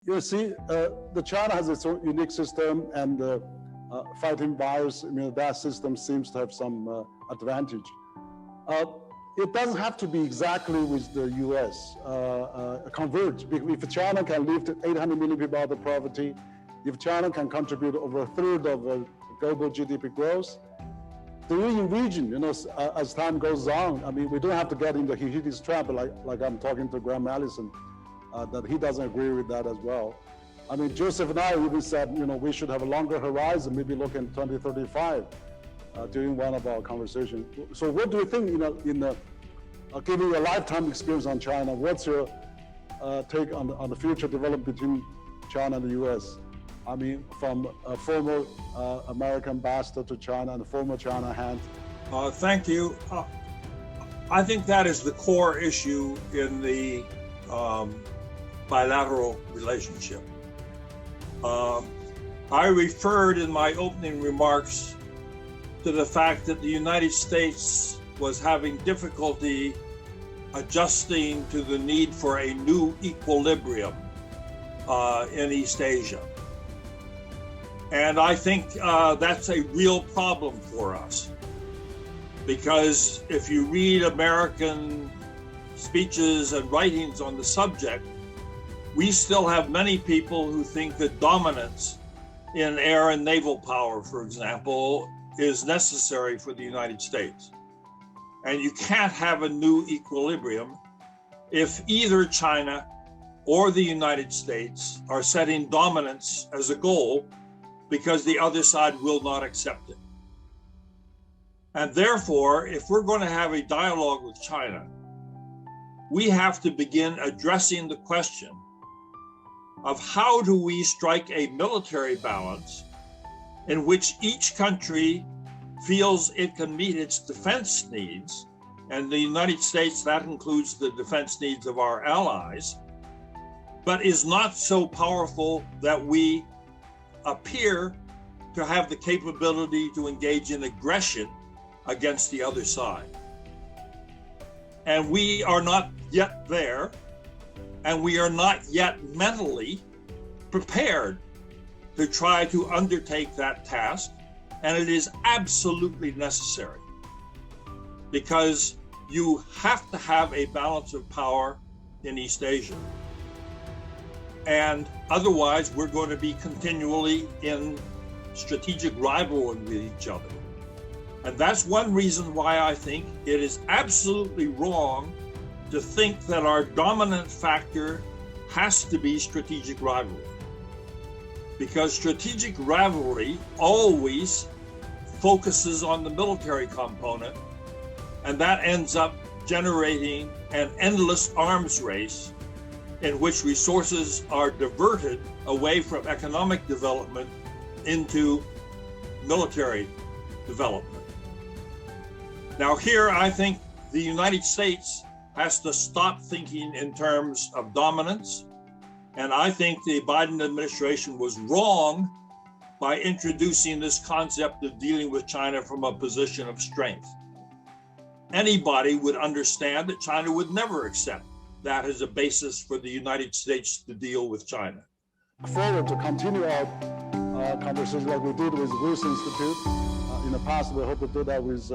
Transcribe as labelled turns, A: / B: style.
A: You see, the China has its own unique system, and fighting virus, that system seems to have some advantage. It doesn't have to be exactly with the US converge. If China can lift 800 million people out of poverty, if China can contribute over a third of global GDP growth, the region, as time goes on, we don't have to get into Hide's trap, like I'm talking to Graham Allison, that he doesn't agree with that as well. Joseph and I even said, we should have a longer horizon, maybe look in 2035 during one of our conversations. So what do you think, giving a lifetime experience on China, what's your take on the future development between China and the US? From a former American ambassador to China and a former China hand.
B: Thank you. I think that is the core issue in the bilateral relationship. I referred in my opening remarks to the fact that the United States was having difficulty adjusting to the need for a new equilibrium in East Asia. And I think that's a real problem for us, because if you read American speeches and writings on the subject, we still have many people who think that dominance in air and naval power, for example, is necessary for the United States. And you can't have a new equilibrium if either China or the United States are setting dominance as a goal, because the other side will not accept it. And therefore, if we're going to have a dialogue with China, we have to begin addressing the question of how do we strike a military balance in which each country feels it can meet its defense needs, and the United States, that includes the defense needs of our allies, but is not so powerful that we appear to have the capability to engage in aggression against the other side. And we are not yet there, and we are not yet mentally prepared to try to undertake that task. And it is absolutely necessary, because you have to have a balance of power in East Asia. And otherwise, we're going to be continually in strategic rivalry with each other. And that's one reason why I think it is absolutely wrong to think that our dominant factor has to be strategic rivalry. Because strategic rivalry always focuses on the military component, and that ends up generating an endless arms race in which resources are diverted away from economic development into military development. Now here, I think the United States has to stop thinking in terms of dominance. And I think the Biden administration was wrong by introducing this concept of dealing with China from a position of strength. Anybody would understand that China would never accept that as a basis for the United States to deal with China.
A: Forward to continue our conversation like we did with Wilson Institute. In the past, we hope to do that with